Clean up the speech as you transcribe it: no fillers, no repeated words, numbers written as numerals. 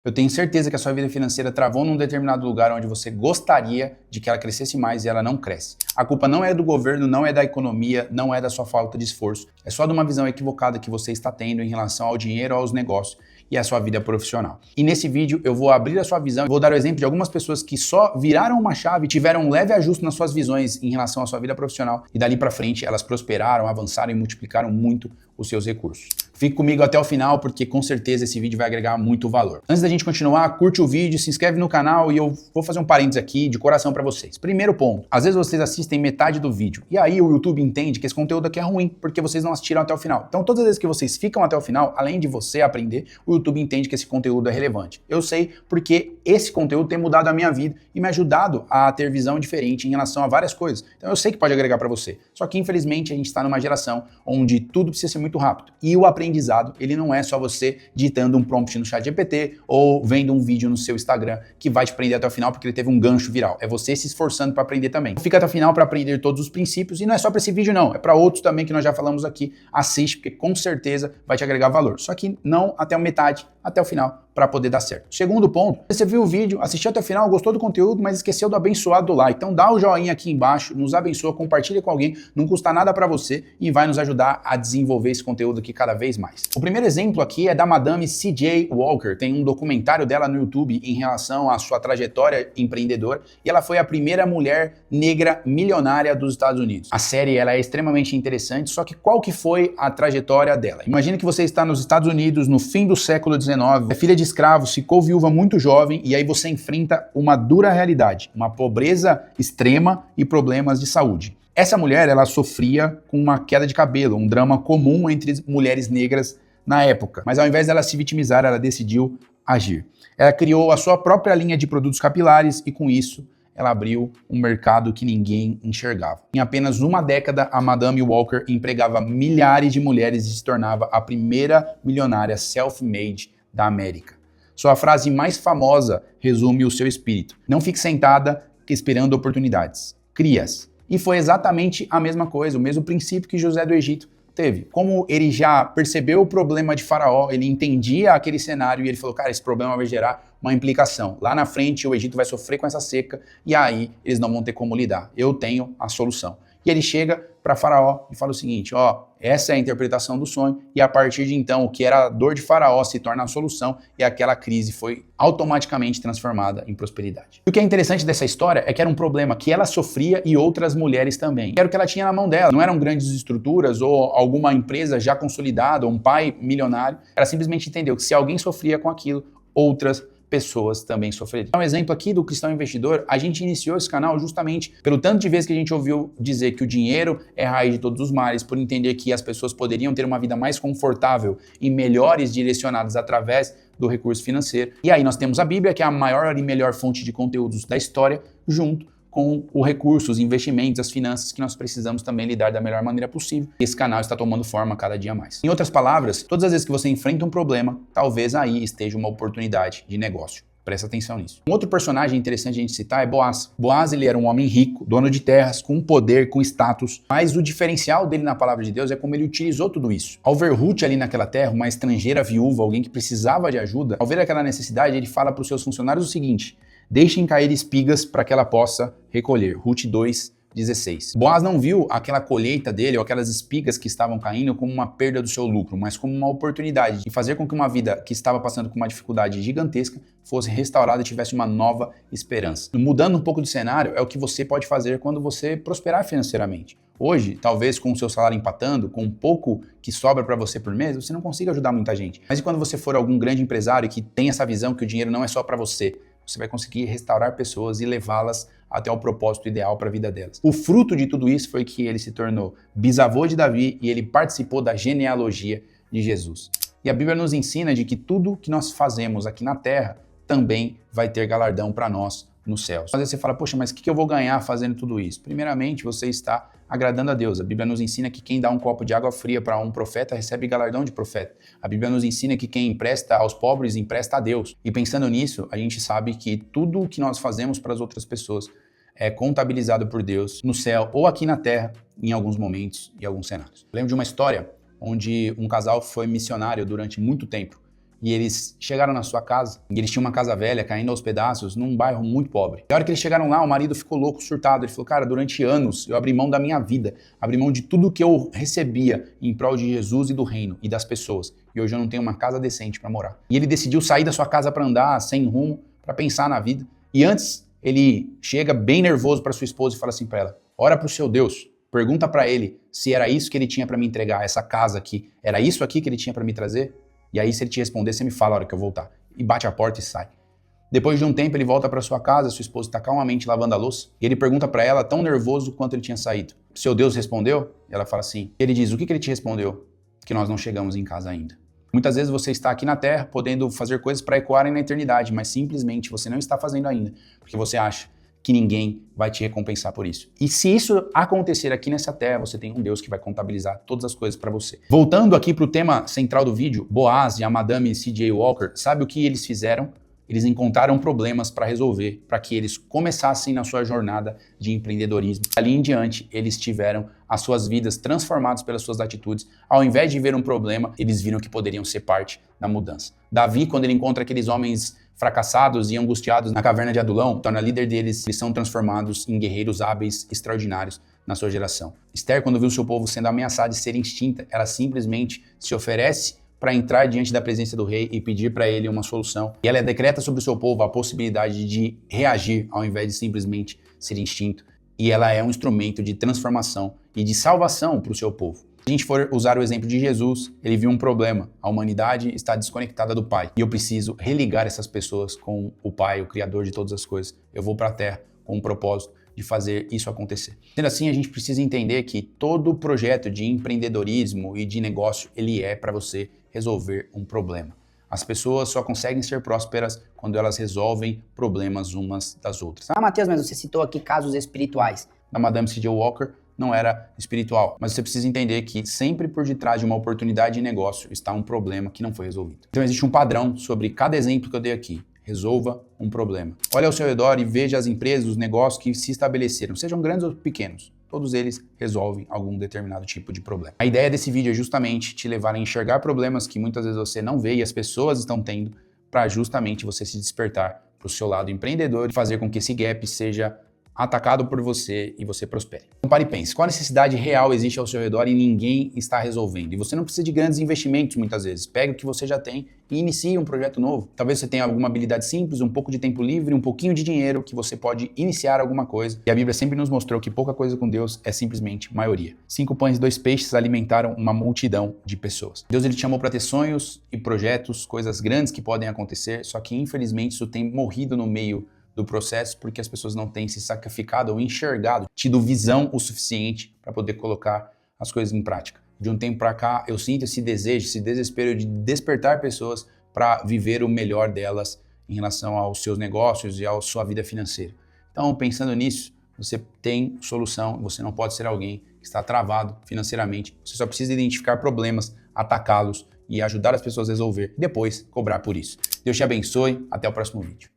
Eu tenho certeza que a sua vida financeira travou num determinado lugar onde você gostaria de que ela crescesse mais e ela não cresce. A culpa não é do governo, não é da economia, não é da sua falta de esforço. É só de uma visão equivocada que você está tendo em relação ao dinheiro, aos negócios e à sua vida profissional. E nesse vídeo eu vou abrir a sua visão, vou dar o exemplo de algumas pessoas que só viraram uma chave, tiveram um leve ajuste nas suas visões em relação à sua vida profissional e dali para frente elas prosperaram, avançaram e multiplicaram muito os seus recursos. Fique comigo até o final porque com certeza esse vídeo vai agregar muito valor. Antes da gente continuar, curte o vídeo, se inscreve no canal e eu vou fazer um parênteses aqui de coração para vocês. Primeiro ponto, às vezes vocês assistem metade do vídeo e aí o YouTube entende que esse conteúdo aqui é ruim porque vocês não assistiram até o final. Então todas as vezes que vocês ficam até o final, além de você aprender, o YouTube entende que esse conteúdo é relevante. Eu sei porque esse conteúdo tem mudado a minha vida e me ajudado a ter visão diferente em relação a várias coisas. Então eu sei que pode agregar para você. Só que infelizmente a gente está numa geração onde tudo precisa ser muito rápido e o aprendizado, ele não é só você digitando um prompt no ChatGPT ou vendo um vídeo no seu Instagram que vai te prender até o final porque ele teve um gancho viral. É você se esforçando para aprender também. Fica até o final para aprender todos os princípios e não é só para esse vídeo não, é para outros também que nós já falamos aqui. Assiste porque com certeza vai te agregar valor. Só que não até a metade, até o final para poder dar certo. Segundo ponto, você viu o vídeo, assistiu até o final, gostou do conteúdo, mas esqueceu do abençoado do like. Então dá o joinha aqui embaixo, nos abençoa, compartilha com alguém, não custa nada para você e vai nos ajudar a desenvolver esse conteúdo aqui cada vez mais. O primeiro exemplo aqui é da Madame C.J. Walker. Tem um documentário dela no YouTube em relação à sua trajetória empreendedora e ela foi a primeira mulher negra milionária dos Estados Unidos. A série ela é extremamente interessante, só que qual que foi a trajetória dela? Imagina que você está nos Estados Unidos no fim do século XIX, é filha de escravos, ficou viúva muito jovem e aí você enfrenta uma dura realidade, uma pobreza extrema e problemas de saúde. Essa mulher, ela sofria com uma queda de cabelo, um drama comum entre mulheres negras na época. Mas ao invés dela se vitimizar, ela decidiu agir. Ela criou a sua própria linha de produtos capilares e com isso ela abriu um mercado que ninguém enxergava. Em apenas uma década, a Madame Walker empregava milhares de mulheres e se tornava a primeira milionária self-made da América. Sua frase mais famosa resume o seu espírito. Não fique sentada esperando oportunidades. Crie-as. E foi exatamente a mesma coisa, o mesmo princípio que José do Egito teve. Como ele já percebeu o problema de Faraó, ele entendia aquele cenário e ele falou, cara, esse problema vai gerar uma implicação. Lá na frente o Egito vai sofrer com essa seca e aí eles não vão ter como lidar. Eu tenho a solução. E ele chega para Faraó e fala o seguinte, ó, essa é a interpretação do sonho e a partir de então o que era a dor de Faraó se torna a solução e aquela crise foi automaticamente transformada em prosperidade. E o que é interessante dessa história é que era um problema que ela sofria e outras mulheres também. Era o que ela tinha na mão dela, não eram grandes estruturas ou alguma empresa já consolidada ou um pai milionário. Ela simplesmente entendeu que se alguém sofria com aquilo, outras pessoas também sofreriam. Um exemplo aqui do Cristão Investidor, a gente iniciou esse canal justamente pelo tanto de vezes que a gente ouviu dizer que o dinheiro é a raiz de todos os males, por entender que as pessoas poderiam ter uma vida mais confortável e melhores direcionadas através do recurso financeiro. E aí nós temos a Bíblia, que é a maior e melhor fonte de conteúdos da história, junto com o recurso, os investimentos, as finanças que nós precisamos também lidar da melhor maneira possível. Esse canal está tomando forma cada dia mais. Em outras palavras, todas as vezes que você enfrenta um problema, talvez aí esteja uma oportunidade de negócio. Presta atenção nisso. Um outro personagem interessante a gente citar é Boaz. Boaz, ele era um homem rico, dono de terras, com poder, com status, mas o diferencial dele na palavra de Deus é como ele utilizou tudo isso. Ao ver Ruth ali naquela terra, uma estrangeira viúva, alguém que precisava de ajuda, ao ver aquela necessidade, ele fala para os seus funcionários o seguinte, deixem cair espigas para que ela possa recolher. Ruth 2:16. Boaz não viu aquela colheita dele ou aquelas espigas que estavam caindo como uma perda do seu lucro, mas como uma oportunidade de fazer com que uma vida que estava passando por uma dificuldade gigantesca fosse restaurada e tivesse uma nova esperança. Mudando um pouco de cenário, é o que você pode fazer quando você prosperar financeiramente. Hoje, talvez com o seu salário empatando, com um pouco que sobra para você por mês, você não consiga ajudar muita gente. Mas e quando você for algum grande empresário que tem essa visão que o dinheiro não é só para você? Você vai conseguir restaurar pessoas e levá-las até o propósito ideal para a vida delas. O fruto de tudo isso foi que ele se tornou bisavô de Davi e ele participou da genealogia de Jesus. E a Bíblia nos ensina de que tudo que nós fazemos aqui na terra também vai ter galardão para nós nos céus. Às vezes você fala, poxa, mas o que eu vou ganhar fazendo tudo isso? Primeiramente, você está agradando a Deus. A Bíblia nos ensina que quem dá um copo de água fria para um profeta recebe galardão de profeta. A Bíblia nos ensina que quem empresta aos pobres empresta a Deus. E pensando nisso, a gente sabe que tudo o que nós fazemos para as outras pessoas é contabilizado por Deus no céu ou aqui na terra, em alguns momentos e alguns cenários. Eu lembro de uma história onde um casal foi missionário durante muito tempo. e eles chegaram na sua casa, e eles tinham uma casa velha caindo aos pedaços num bairro muito pobre. E a hora que eles chegaram lá, o marido ficou louco, surtado. Ele falou, cara, durante anos eu abri mão da minha vida, abri mão de tudo que eu recebia em prol de Jesus e do reino e das pessoas. E hoje eu não tenho uma casa decente para morar. E ele decidiu sair da sua casa para andar sem rumo, para pensar na vida. E antes, ele chega bem nervoso para sua esposa e fala assim para ela, ora para o seu Deus, pergunta para ele se era isso que ele tinha para me entregar, essa casa aqui, era isso aqui que ele tinha para me trazer? E aí, se ele te responder, você me fala a hora que eu voltar. E bate a porta e sai. Depois de um tempo, ele volta para sua casa, sua esposa está calmamente lavando a louça, e ele pergunta para ela, tão nervoso quanto ele tinha saído. Seu Deus respondeu? E ela fala assim. Ele diz, o que ele te respondeu? Que nós não chegamos em casa ainda. Muitas vezes você está aqui na Terra, podendo fazer coisas para ecoarem na eternidade, mas simplesmente você não está fazendo ainda, porque você acha que ninguém vai te recompensar por isso. E se isso acontecer aqui nessa terra, você tem um Deus que vai contabilizar todas as coisas para você. Voltando aqui para o tema central do vídeo, Boaz e a Madame C.J. Walker, sabe o que eles fizeram? Eles encontraram problemas para resolver, para que eles começassem na sua jornada de empreendedorismo. Ali em diante, eles tiveram as suas vidas transformadas pelas suas atitudes. Ao invés de ver um problema, eles viram que poderiam ser parte da mudança. Davi, quando ele encontra aqueles homens fracassados e angustiados na caverna de Adulão, torna líder deles, eles são transformados em guerreiros hábeis, extraordinários na sua geração. Esther, quando viu seu povo sendo ameaçado de ser extinta, ela simplesmente se oferece para entrar diante da presença do rei e pedir para ele uma solução. E ela decreta sobre o seu povo a possibilidade de reagir ao invés de simplesmente ser extinto. E ela é um instrumento de transformação e de salvação para o seu povo. Se a gente for usar o exemplo de Jesus, ele viu um problema. A humanidade está desconectada do Pai. E eu preciso religar essas pessoas com o Pai, o Criador de todas as coisas. Eu vou para a Terra com um propósito de fazer isso acontecer. Sendo assim, a gente precisa entender que todo projeto de empreendedorismo e de negócio, ele é para você resolver um problema. As pessoas só conseguem ser prósperas quando elas resolvem problemas umas das outras. Ah, Matheus, mas você citou aqui casos espirituais. A Madame C.J. Walker não era espiritual, mas você precisa entender que sempre por detrás de uma oportunidade de negócio está um problema que não foi resolvido. Então existe um padrão sobre cada exemplo que eu dei aqui. Resolva um problema. Olhe ao seu redor e veja as empresas, os negócios que se estabeleceram, sejam grandes ou pequenos. Todos eles resolvem algum determinado tipo de problema. A ideia desse vídeo é justamente te levar a enxergar problemas que muitas vezes você não vê e as pessoas estão tendo, para justamente você se despertar para o seu lado empreendedor e fazer com que esse gap seja atacado por você e você prospere. Então pare e pense, qual necessidade real existe ao seu redor e ninguém está resolvendo? E você não precisa de grandes investimentos muitas vezes. Pega o que você já tem e inicie um projeto novo. Talvez você tenha alguma habilidade simples, um pouco de tempo livre, um pouquinho de dinheiro que você pode iniciar alguma coisa. E a Bíblia sempre nos mostrou que pouca coisa com Deus é simplesmente maioria. 5 pães e 2 peixes alimentaram uma multidão de pessoas. Deus ele te chamou para ter sonhos e projetos, coisas grandes que podem acontecer, só que infelizmente isso tem morrido no meio do processo porque as pessoas não têm se sacrificado ou enxergado, tido visão o suficiente para poder colocar as coisas em prática. De um tempo para cá, eu sinto esse desejo, esse desespero de despertar pessoas para viver o melhor delas em relação aos seus negócios e à sua vida financeira. Então, pensando nisso, você tem solução, você não pode ser alguém que está travado financeiramente, você só precisa identificar problemas, atacá-los e ajudar as pessoas a resolver e depois cobrar por isso. Deus te abençoe, até o próximo vídeo.